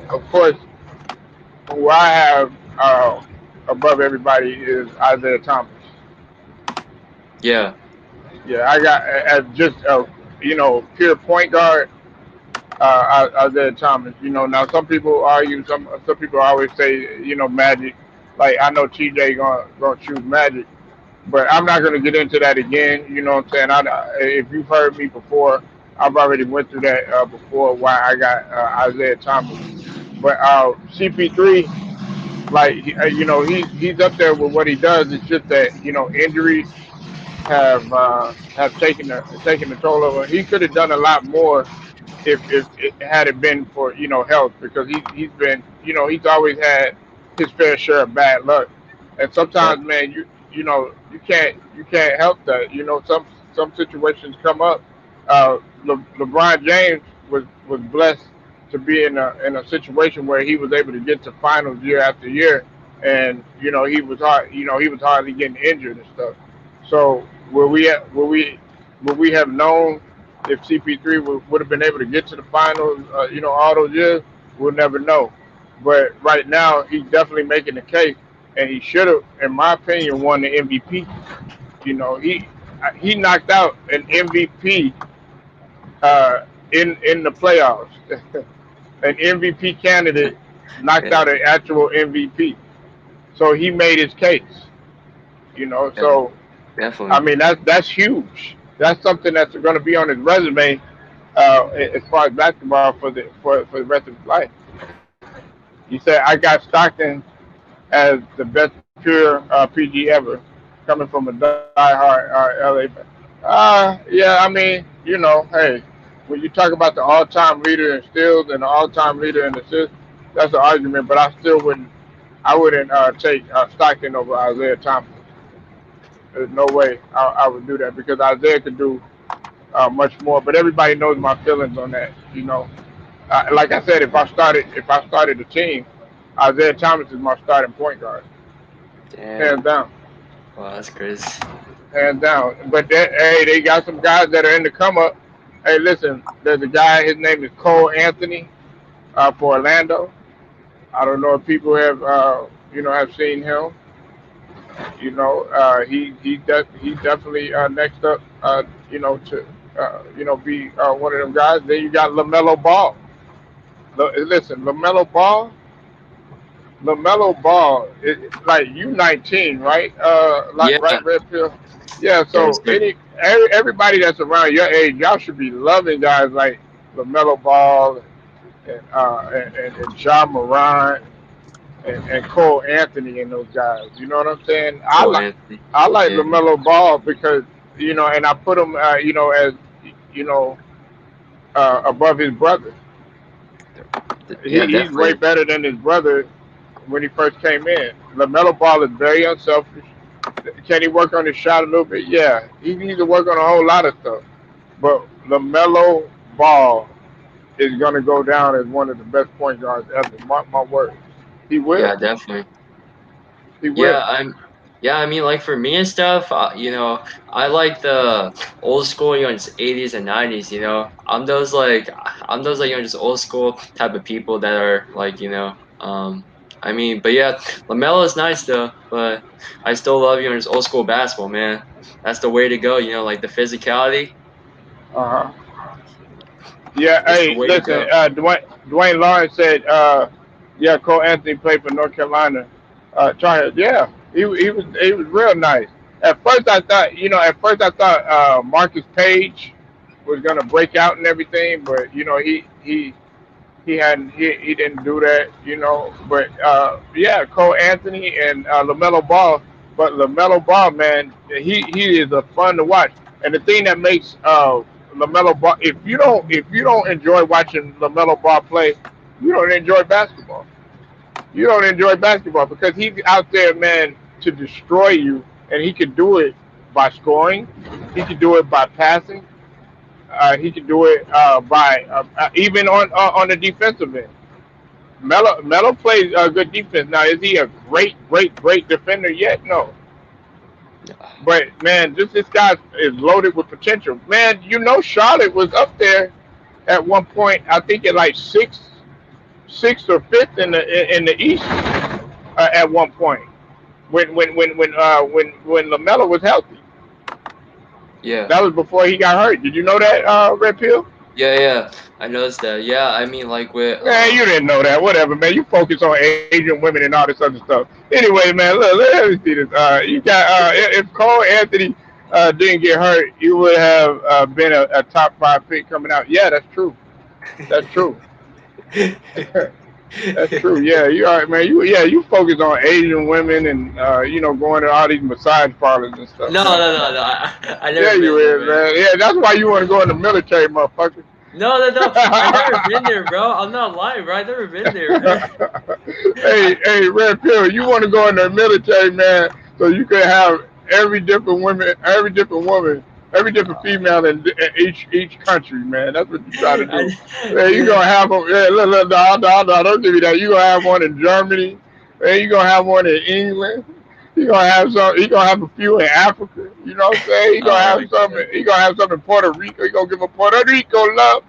[SPEAKER 1] of course, who I have above everybody is Isaiah Thomas.
[SPEAKER 2] Yeah.
[SPEAKER 1] Yeah, I got as just pure point guard. Isaiah Thomas. Now some people argue, some people always say, Magic. Like I know TJ gonna choose Magic, but I'm not gonna get into that again. You know what I'm saying? If you've heard me before, I've already went through that before. Why I got Isaiah Thomas, but CP3, like he's up there with what he does. It's just that injuries have taken the toll over. He could have done a lot more if it had it been for health, because he's been he's always had his fair share of bad luck, and
[SPEAKER 2] Yeah.
[SPEAKER 1] sometimes, man, you can't help that. Some situations come up. LeBron James was blessed to be in a situation where he was able to get to finals year after year, and he was hardly getting injured and stuff. So would we have known if CP3 would have been able to get to the finals, all those years? We'll never know. But right now, he's definitely making the case, and he should have, in my opinion, won the MVP. He knocked out an MVP in the playoffs. An MVP candidate knocked
[SPEAKER 2] Yeah.
[SPEAKER 1] out an actual MVP, so he made his case.
[SPEAKER 2] Yeah.
[SPEAKER 1] So I
[SPEAKER 2] Definitely.
[SPEAKER 1] mean that's huge. That's something that's going to be on his resume as far as basketball for the rest of his life. You said I got Stockton as the best pure PG ever, coming from a diehard LA fan. Yeah, I mean, hey, when you talk about the all-time leader in steals and the all-time leader in assists, that's an argument. But I wouldn't take Stockton over Isaiah Thomas. There's no way I would do that, because Isaiah could do much more. But everybody knows my feelings on that. Like I said, if I started the team, Isaiah Thomas is my starting point guard, hands
[SPEAKER 2] Damn.
[SPEAKER 1] down,
[SPEAKER 2] Wow, that's crazy.
[SPEAKER 1] hands down. But hey, they got some guys that are in the come up. Hey, listen, there's a guy. His name is Cole Anthony for Orlando. I don't know if people have seen him. He's definitely next up. To be one of them guys. Then you got Lamelo Ball. Listen, Lamelo Ball, like you 19, right? Like
[SPEAKER 2] Yeah.
[SPEAKER 1] right, Red Pill. Yeah.
[SPEAKER 2] Yes,
[SPEAKER 1] So
[SPEAKER 2] sir.
[SPEAKER 1] everybody that's around your age, y'all should be loving guys like Lamelo Ball and John Morant and Cole Anthony and those guys. You know what I'm saying? I
[SPEAKER 2] Cole
[SPEAKER 1] like
[SPEAKER 2] Anthony.
[SPEAKER 1] I like
[SPEAKER 2] Yeah.
[SPEAKER 1] Lamelo Ball because and I put him as you know above his brother.
[SPEAKER 2] Yeah,
[SPEAKER 1] He's way
[SPEAKER 2] definitely.
[SPEAKER 1] better than his brother when he first came in. Lamelo Ball is very unselfish. Can he work on his shot a little bit? Yeah, he needs to work on a whole lot of stuff. But Lamelo Ball is going to go down as one of the best point guards ever. Mark my words. He
[SPEAKER 2] Yeah,
[SPEAKER 1] will.
[SPEAKER 2] definitely.
[SPEAKER 1] He
[SPEAKER 2] Yeah,
[SPEAKER 1] will.
[SPEAKER 2] yeah, I mean, like for me and stuff, I like the old school, just 80s and 90s, I'm those like, just old school type of people that are like, I mean, but yeah, LaMelo is nice though, but I still love just old school basketball, man. That's the way to go. Like the physicality
[SPEAKER 1] Uh huh. Yeah.
[SPEAKER 2] is the
[SPEAKER 1] Hey,
[SPEAKER 2] way to
[SPEAKER 1] listen.
[SPEAKER 2] go.
[SPEAKER 1] Dwayne Lawrence said, yeah, Cole Anthony played for North Carolina. Yeah, he was real nice. At first, I thought, Marcus Page was gonna break out and everything, but he didn't do that, But yeah, Cole Anthony and Lamelo Ball. But Lamelo Ball, man, he is a fun to watch. And the thing that makes Lamelo Ball, if you don't enjoy watching Lamelo Ball play, you don't enjoy basketball. You don't enjoy basketball because he's out there, man, to destroy you, and he can do it by scoring. He can do it by passing. He can do it by even on the defensive end. Melo plays good defense. Now, is he a great defender yet? No. But man, this guy is loaded with potential. Man, Charlotte was up there at one point. I think at like sixth or fifth in the East at one point when Lamelo was healthy.
[SPEAKER 2] Yeah.
[SPEAKER 1] That was before he got hurt. Did you know that, Red Pill?
[SPEAKER 2] Yeah. I noticed that. Yeah, I mean, like with
[SPEAKER 1] Man, you didn't know that. Whatever, man. You focus on Asian women and all this other stuff. Anyway, man, look, let me see this. You got if Cole Anthony didn't get hurt, you would have been a top five pick coming out. Yeah, that's true. That's true. That's true. Yeah, you all right, man. You focus on Asian women and going to all these massage parlors and stuff,
[SPEAKER 2] no,
[SPEAKER 1] man.
[SPEAKER 2] no. I
[SPEAKER 1] Yeah,
[SPEAKER 2] never
[SPEAKER 1] you
[SPEAKER 2] been there,
[SPEAKER 1] is,
[SPEAKER 2] man.
[SPEAKER 1] man. Yeah, that's why you want to go in the military, motherfucker.
[SPEAKER 2] No. I never been there, bro. I'm not lying, bro. I never been there, man.
[SPEAKER 1] Hey, Red Pill, you want to go in the military, man, so you can have every different female in each country, man. That's what you try to do. Yeah, you
[SPEAKER 2] Yeah.
[SPEAKER 1] gonna have them. Yeah, look, no, don't give me that. You gonna have one in Germany. Man, you gonna have one in England. You gonna have some. You gonna have a few in Africa. You know what I'm saying? You gonna
[SPEAKER 2] Oh,
[SPEAKER 1] have some.
[SPEAKER 2] okay.
[SPEAKER 1] You gonna have some in Puerto Rico. You gonna give a Puerto Rico love.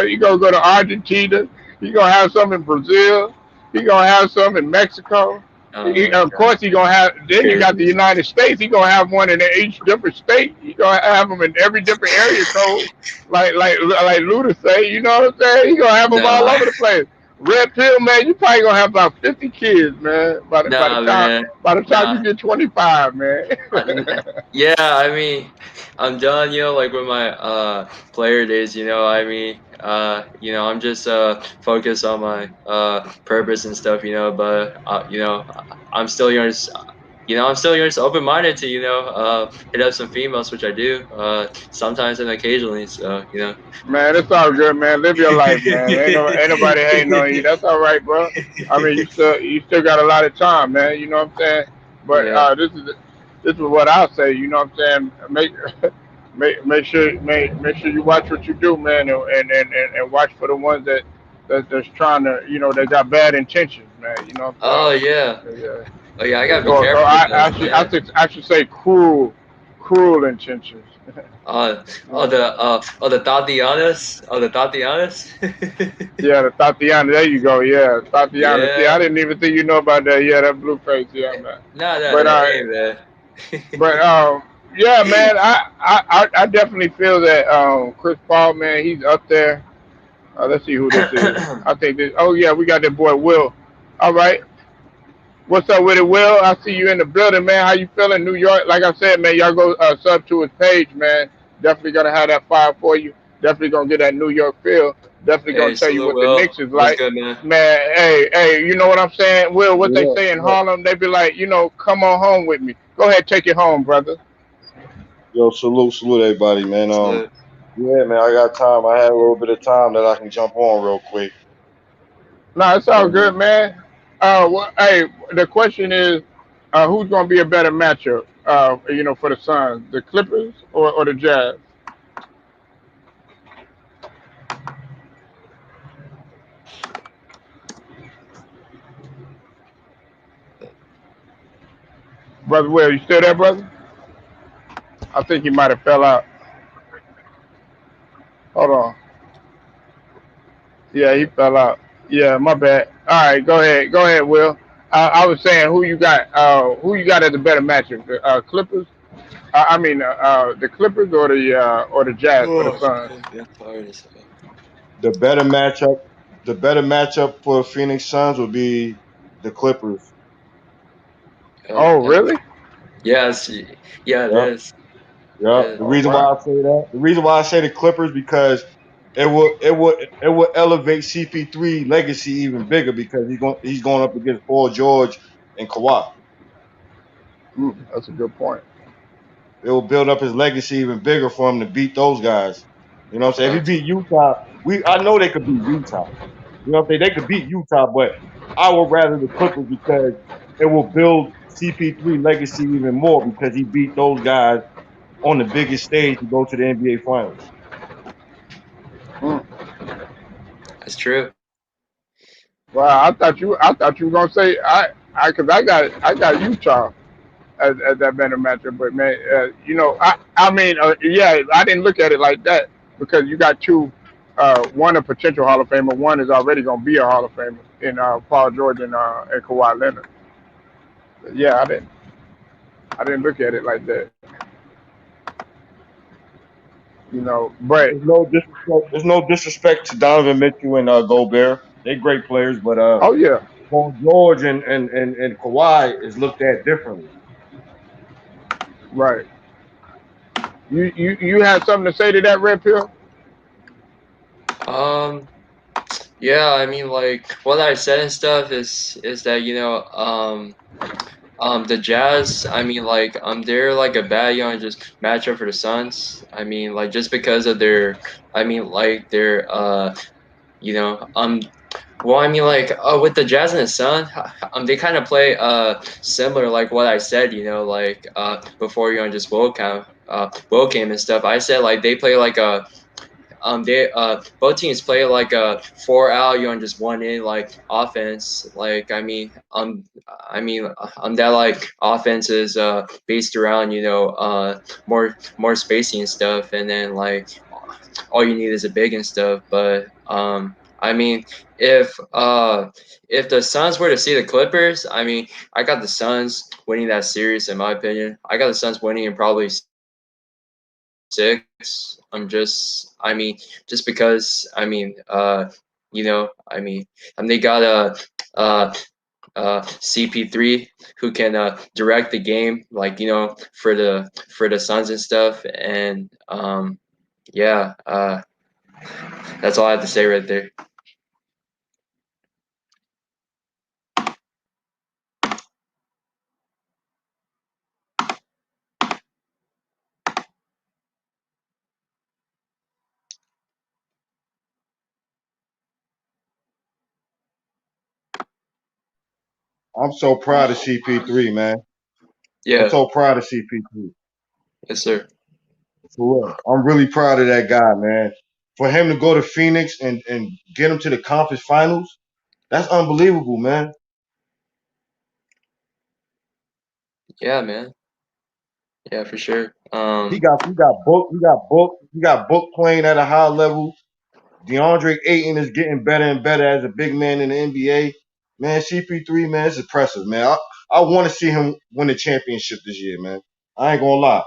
[SPEAKER 1] You gonna go to Argentina. You gonna have some in Brazil. You gonna have some in Mexico.
[SPEAKER 2] Oh my
[SPEAKER 1] Of course, he gonna have. Then you got the
[SPEAKER 2] god.
[SPEAKER 1] United States. He gonna have one in each different state. He gonna have them in every different area code, like Luda say. You know what I'm saying? He gonna have them all
[SPEAKER 2] No,
[SPEAKER 1] over the place. Red pill, man. You probably gonna have about 50 kids, man. By the
[SPEAKER 2] no,
[SPEAKER 1] time
[SPEAKER 2] man.
[SPEAKER 1] you
[SPEAKER 2] Nah.
[SPEAKER 1] get 25, man.
[SPEAKER 2] N- Yeah, I mean, I'm done, like with my player days, I'm just focused on my purpose and stuff, but I'm still I'm still just open minded to hit up some females, which I do sometimes and occasionally. So
[SPEAKER 1] Man, it's all good, man. Live your life, man. Ain't nobody hating on you. That's all right, bro. I mean, you still got a lot of time, man. You know what I'm saying? But
[SPEAKER 2] yeah,
[SPEAKER 1] this is what I'll say. You know what I'm saying? Make sure you watch what you do, man, and watch for the ones that's trying to, they got bad intentions, man. You know what
[SPEAKER 2] oh
[SPEAKER 1] I'm
[SPEAKER 2] yeah,
[SPEAKER 1] saying? Yeah.
[SPEAKER 2] oh yeah, I gotta be
[SPEAKER 1] Or
[SPEAKER 2] careful with
[SPEAKER 1] I,
[SPEAKER 2] those,
[SPEAKER 1] I should I
[SPEAKER 2] man.
[SPEAKER 1] should I should say cruel intentions.
[SPEAKER 2] Uh,
[SPEAKER 1] Uh,
[SPEAKER 2] the Tatianas, the Tatianas.
[SPEAKER 1] Yeah, the Tatiana. There you go. Yeah, Tatiana. See, I
[SPEAKER 2] Yeah,
[SPEAKER 1] didn't even think you know about that. Yeah, that blue face. Yeah, man.
[SPEAKER 2] no,
[SPEAKER 1] But
[SPEAKER 2] hey man.
[SPEAKER 1] but yeah, man. I definitely feel that Chris Paul, man, he's up there. Let's see who this is. I think this. Oh yeah, we got that boy Will. All right. What's up with it, Will? I see you in the building, man. How you feeling, New York? Like I said, man, y'all go sub to his page, man. Definitely gonna have that fire for you. Definitely gonna get that New York feel. Definitely gonna
[SPEAKER 2] Hey,
[SPEAKER 1] tell you
[SPEAKER 2] salute,
[SPEAKER 1] what the
[SPEAKER 2] Will.
[SPEAKER 1] Knicks is
[SPEAKER 2] What's
[SPEAKER 1] like,
[SPEAKER 2] good, man?
[SPEAKER 1] man. Hey, you know what I'm saying, Will? What they
[SPEAKER 3] Yeah,
[SPEAKER 1] say in
[SPEAKER 3] yeah.
[SPEAKER 1] Harlem? They be like, come on home with me. Go ahead, take it home, brother.
[SPEAKER 3] Yo, salute everybody, man.
[SPEAKER 2] Salute.
[SPEAKER 3] Yeah, man, I got time. I had a little bit of time that I can jump on real quick.
[SPEAKER 1] No, it's all
[SPEAKER 3] Um,
[SPEAKER 1] good, man. Hey, the question is, who's gonna be a better matchup? For the Suns, the Clippers or the Jazz? Brother Will, you still there, brother? I think he might have fell out. Hold on. Yeah, he fell out. Yeah, my bad. All right, go ahead. Go ahead, Will. I was saying who you got as a better matchup, the Clippers. The Clippers or the Jazz for the
[SPEAKER 2] Oh,
[SPEAKER 1] Suns.
[SPEAKER 2] man, I'm tired as hell.
[SPEAKER 3] The better matchup, the better matchup for Phoenix Suns would be the Clippers.
[SPEAKER 1] Oh,
[SPEAKER 2] Hell,
[SPEAKER 1] really?
[SPEAKER 2] yes, yeah, it
[SPEAKER 3] Yep,
[SPEAKER 2] is.
[SPEAKER 3] yep.
[SPEAKER 2] Yeah,
[SPEAKER 3] The
[SPEAKER 1] Oh,
[SPEAKER 3] reason why
[SPEAKER 1] wow.
[SPEAKER 3] I say that, the reason why I say the Clippers because it will elevate CP3 legacy even bigger because he's going up against Paul George and Kawhi.
[SPEAKER 1] That's a good point.
[SPEAKER 3] It will build up his legacy even bigger for him to beat those guys. You know what I'm saying? If he
[SPEAKER 2] facts.
[SPEAKER 3] beat Utah, I know they could beat Utah. You know what I'm saying? They could beat Utah, but I would rather the Clippers because it will build CP3 legacy even more because he beat those guys on the biggest stage to go to the NBA Finals.
[SPEAKER 1] Mm.
[SPEAKER 2] That's true.
[SPEAKER 1] Well, I thought you were gonna say because I got Utah as that better matchup. But man, yeah, I didn't look at it like that because you got two, one a potential Hall of Famer, one is already gonna be a Hall of Famer in Paul George and Kawhi Leonard. But yeah, I didn't look at it like that. But
[SPEAKER 3] There's no disrespect to Donovan Mitchell and Gobert. They're great players, but
[SPEAKER 1] oh yeah,
[SPEAKER 3] Paul George and Kawhi is looked at differently.
[SPEAKER 1] right. You had something to say to that, Red Pill?
[SPEAKER 2] Um, yeah, I mean, like what I said and stuff is that the Jazz, I mean, like, they're like a bad, just matchup for the Suns. I mean, like, just because of their, I mean, like, their, you know, well, I mean, like, with the Jazz and the Sun, they kind of play, similar, like what I said, like, before, just Will came and stuff. I said, like, they play like a, they both teams play like a 4 out, just one in like offense. Like that like offense is based around more spacing and stuff, and then like all you need is a big and stuff. But I mean, if uh if the Suns were to see the Clippers, I mean, I got the Suns winning that series in my opinion. I got the Suns winning in probably six. I mean, just because, they got CP3 who can direct the game, like for the Suns and stuff, and yeah, that's all I have to say right there.
[SPEAKER 3] I'm so proud of CP3, man. I'm
[SPEAKER 2] Yeah,
[SPEAKER 3] so proud of CP3.
[SPEAKER 2] yes, sir.
[SPEAKER 3] For real. I'm really proud of that guy, man. For him to go to Phoenix and get him to the conference finals, that's unbelievable, man.
[SPEAKER 2] Yeah, man. Yeah, for sure.
[SPEAKER 3] He got booked playing at a high level. DeAndre Ayton is getting better and better as a big man in the NBA. Man, CP3, man, it's impressive, man. I want to see him win the championship this year, man. I ain't gonna lie.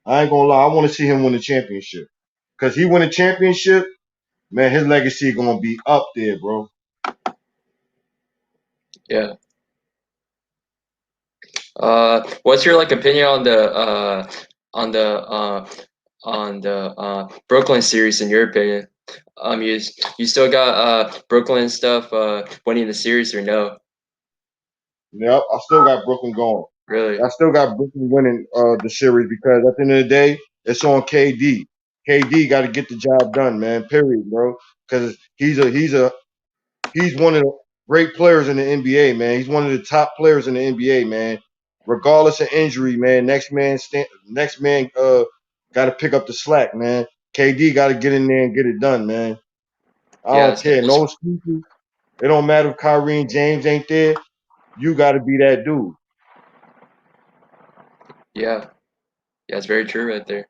[SPEAKER 3] I want to see him win the championship. Cause he win a championship, man, his legacy gonna be up there, bro.
[SPEAKER 2] Yeah. What's your like opinion on the Brooklyn series in your opinion? You still got Brooklyn stuff winning the series or no?
[SPEAKER 3] Yep, I still got Brooklyn going.
[SPEAKER 2] Really?
[SPEAKER 3] I still got Brooklyn winning the series because at the end of the day, it's on KD. KD got to get the job done, man. Period, bro. Because he's one of the great players in the NBA, man. He's one of the top players in the NBA, man. Regardless of injury, man. Next man got to pick up the slack, man. KD got to get in there and get it done, man. I
[SPEAKER 2] Yeah,
[SPEAKER 3] don't care. No excuses. It don't matter if Kyrie and James ain't there. You got to be that dude.
[SPEAKER 2] yeah, yeah. It's very true right there.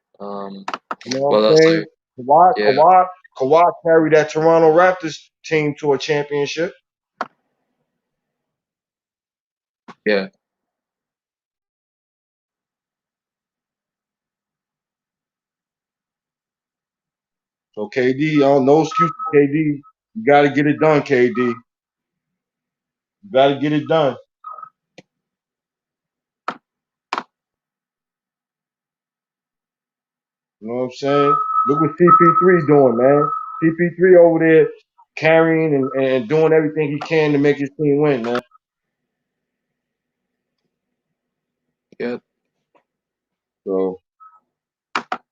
[SPEAKER 3] You know what
[SPEAKER 2] What
[SPEAKER 3] I'm
[SPEAKER 2] else?
[SPEAKER 3] saying? Kawhi,
[SPEAKER 2] Yeah,
[SPEAKER 3] Kawhi, Kawhi carried that Toronto Raptors team to a championship.
[SPEAKER 2] Yeah.
[SPEAKER 3] So KD, no excuses, KD. You got to get it done, KD. You got to get it done. You know what I'm saying? Look what CP3 doing, man. CP3 over there carrying and doing everything he can to make his team win, man.
[SPEAKER 2] Yep.
[SPEAKER 3] So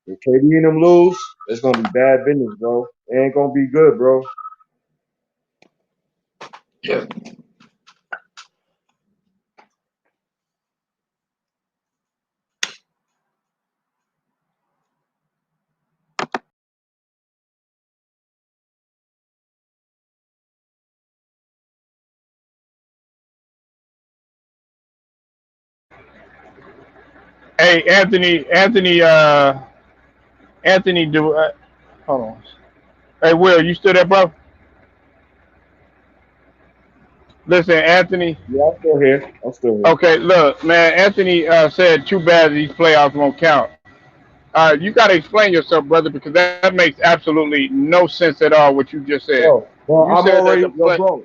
[SPEAKER 3] if KD and them lose, it's gonna be bad business, bro. It ain't gonna be good, bro.
[SPEAKER 2] Yep.
[SPEAKER 1] Hey, Anthony, do hold on. Hey, Will, you still there, bro? Listen, Anthony.
[SPEAKER 3] Yeah, I'm still here. I'm still here.
[SPEAKER 1] Okay, look, man. Anthony said, "Too bad these playoffs won't count." You got to explain yourself, brother, because that makes absolutely no sense at all. What you just said.
[SPEAKER 3] Bro,
[SPEAKER 1] You
[SPEAKER 3] I'm
[SPEAKER 1] said that the
[SPEAKER 3] already, yo,
[SPEAKER 1] play.
[SPEAKER 3] bro.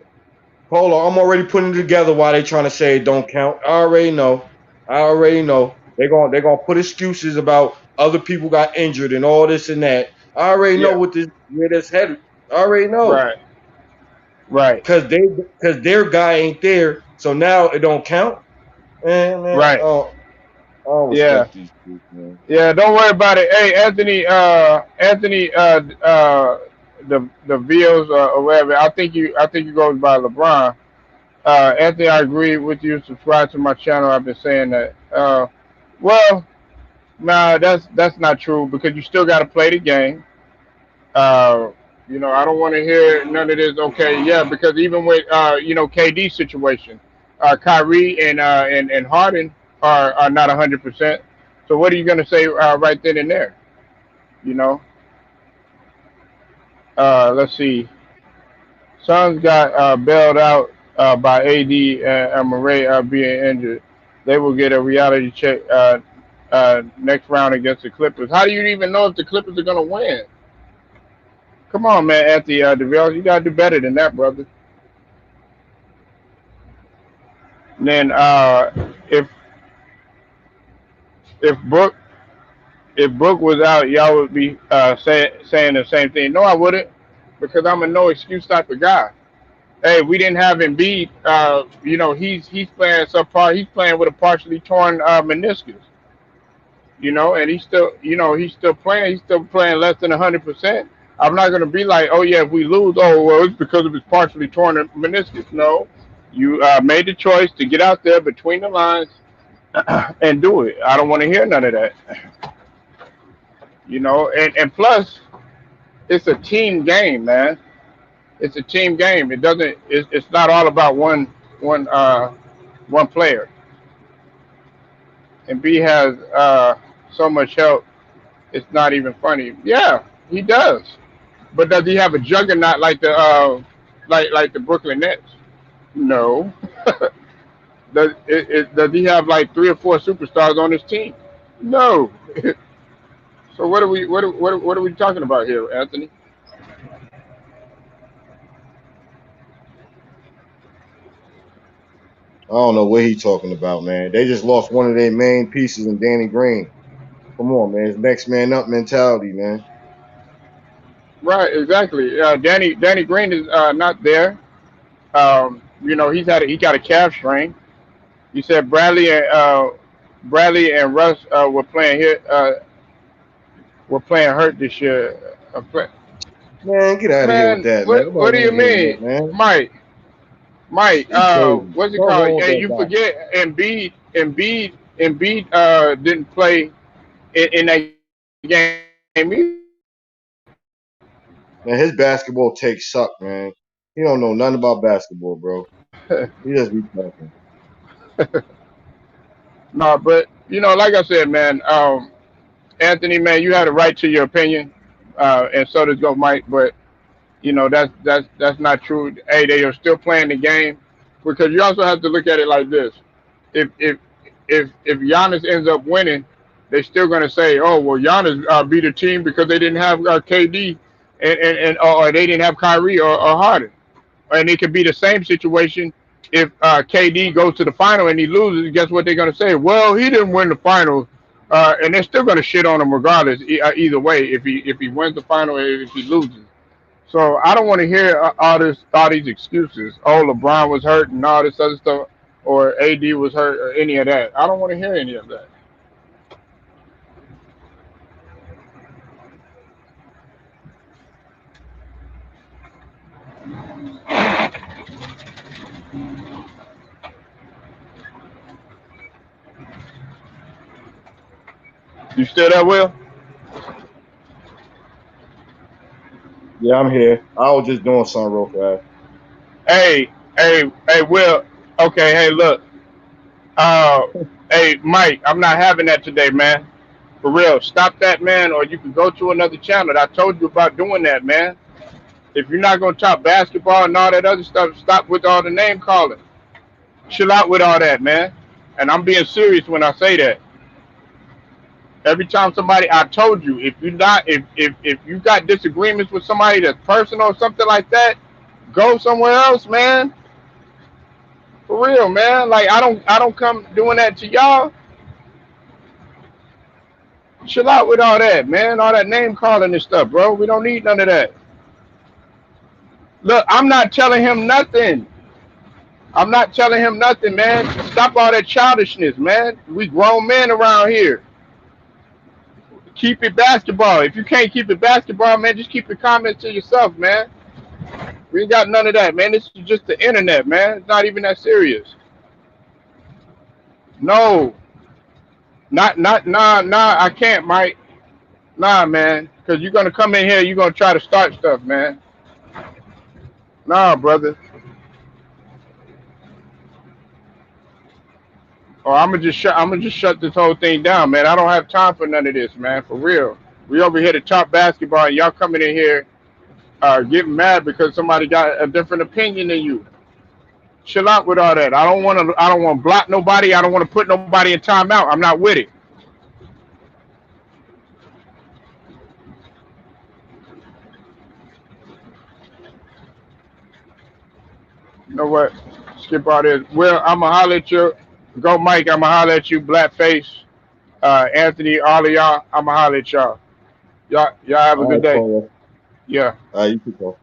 [SPEAKER 3] Hold on, I'm already putting it together why they trying to say it don't count. I already know. I already know. They're gonna put excuses about other people got injured and all this and that. I already know
[SPEAKER 1] Yeah.
[SPEAKER 3] what this where this headed. I already know.
[SPEAKER 1] Right. Right.
[SPEAKER 3] Cause their guy ain't there, so now it don't count. Man,
[SPEAKER 1] Right.
[SPEAKER 3] I don't
[SPEAKER 1] Yeah.
[SPEAKER 3] respect these people, man.
[SPEAKER 1] Yeah. Don't worry about it. Hey, Anthony. Anthony. The Vills or whatever. I think you goes by LeBron. Anthony, I agree with you. Subscribe to my channel. I've been saying that. Well, nah, that's not true because you still got to play the game. Uh, I don't want to hear none of this. Okay, yeah, because even with KD situation, Kyrie and Harden are not 100%. So what are you going to say right then and there? You know, let's see. Suns got bailed out by AD and Murray being injured. They will get a reality check next round against the Clippers. How do you even know if the Clippers are going to win? Come on, man, Anthony DeVille, you got to do better than that, brother. And then if Brook if Brook was out, y'all would be saying the same thing. No, I wouldn't, because I'm a no excuse type of guy. Hey, we didn't have Embiid. He's playing subpar. He's playing with a partially torn meniscus. And he's still playing. He's still playing less than 100%. I'm not gonna be like, oh yeah, if we lose, oh well, it's because of his partially torn meniscus. No, you made the choice to get out there between the lines and do it. I don't want to hear none of that. And plus, it's a team game, man. It's a team game. It's not all about one player. And B has so much help. It's not even funny. Yeah, he does. But does he have a juggernaut like the Brooklyn Nets? No. Does he have like three or four superstars on his team? No. So what are we talking about here, Anthony?
[SPEAKER 3] I don't know what he talking about, man. They just lost one of their main pieces in Danny Green. Come on, man. It's next man up mentality, man.
[SPEAKER 1] Right, exactly. Danny Green is not there. He got a calf strain. You said Bradley and Russ were playing hurt this year.
[SPEAKER 3] Man, get out of here with
[SPEAKER 1] Man,
[SPEAKER 3] that, man.
[SPEAKER 1] what
[SPEAKER 3] Nobody
[SPEAKER 1] do
[SPEAKER 3] want
[SPEAKER 1] you
[SPEAKER 3] to hear that,
[SPEAKER 1] mean,
[SPEAKER 3] man.
[SPEAKER 1] Mike?
[SPEAKER 3] You crazy.
[SPEAKER 1] What's it
[SPEAKER 3] What's
[SPEAKER 1] called?
[SPEAKER 3] wrong with
[SPEAKER 1] Hey,
[SPEAKER 3] that
[SPEAKER 1] you
[SPEAKER 3] guy?
[SPEAKER 1] forget Embiid didn't play in that game either.
[SPEAKER 3] Man, his basketball takes suck, man. He don't know nothing about basketball, bro. He just be talking.
[SPEAKER 1] No, but like I said, man, Anthony, man, you had a right to your opinion, and so does Go Mike. But that's not true. Hey, they are still playing the game because you also have to look at it like this. If Giannis ends up winning, they're still gonna say, oh well, Giannis beat a team because they didn't have KD and or they didn't have Kyrie or Harden. And it could be the same situation if KD goes to the final and he loses. Guess what they're gonna say? Well, he didn't win the final, and they're still gonna shit on him regardless. Either way, if he wins the final or if he loses. So I don't want to hear all these excuses. Oh, LeBron was hurt and all this other stuff, or AD was hurt, or any of that. I don't want to hear any of that. You still there, Will?
[SPEAKER 3] Yeah, I'm here. I was just doing something real fast.
[SPEAKER 1] Hey, Will. Okay, hey, look. Uh, hey, Mike, I'm not having that today, man. For real, stop that, man, or you can go to another channel. I told you about doing that, man. If you're not gonna talk basketball and all that other stuff, stop with all the name calling. Chill out with all that, man. And I'm being serious when I say that. Every time somebody, I told you, if you not, if you got disagreements with somebody that's personal or something like that, go somewhere else, man. For real, man. Like I don't come doing that to y'all. Chill out with all that, man. All that name calling and stuff, bro. We don't need none of that. Look, I'm not telling him nothing. I'm not telling him nothing, man. Stop all that childishness, man. We grown men around here. Keep it basketball. If you can't keep it basketball, man, just keep your comments to yourself, man. We ain't got none of that, man. This is just the internet, man. It's not even that serious. No, nah. I can't, Mike. Nah, man. Because you're gonna come in here, you're gonna try to start stuff, man. Nah, brother. Or I'm gonna just shut this whole thing down, man. I don't have time for none of this, man. For real. We over here to talk basketball, and y'all coming in here getting mad because somebody got a different opinion than you. Chill out with all that. I don't want to. I don't want to block nobody. I don't want to put nobody in timeout. I'm not with it. You know what? Skip all this. Well, I'ma holler at you. Go, Mike. I'ma holler at you. Blackface, Anthony, all of y'all. I'ma holler at y'all. Y'all have a
[SPEAKER 3] All
[SPEAKER 1] good
[SPEAKER 3] right,
[SPEAKER 1] day.
[SPEAKER 3] Paul.
[SPEAKER 1] Yeah.
[SPEAKER 3] All right, you can go.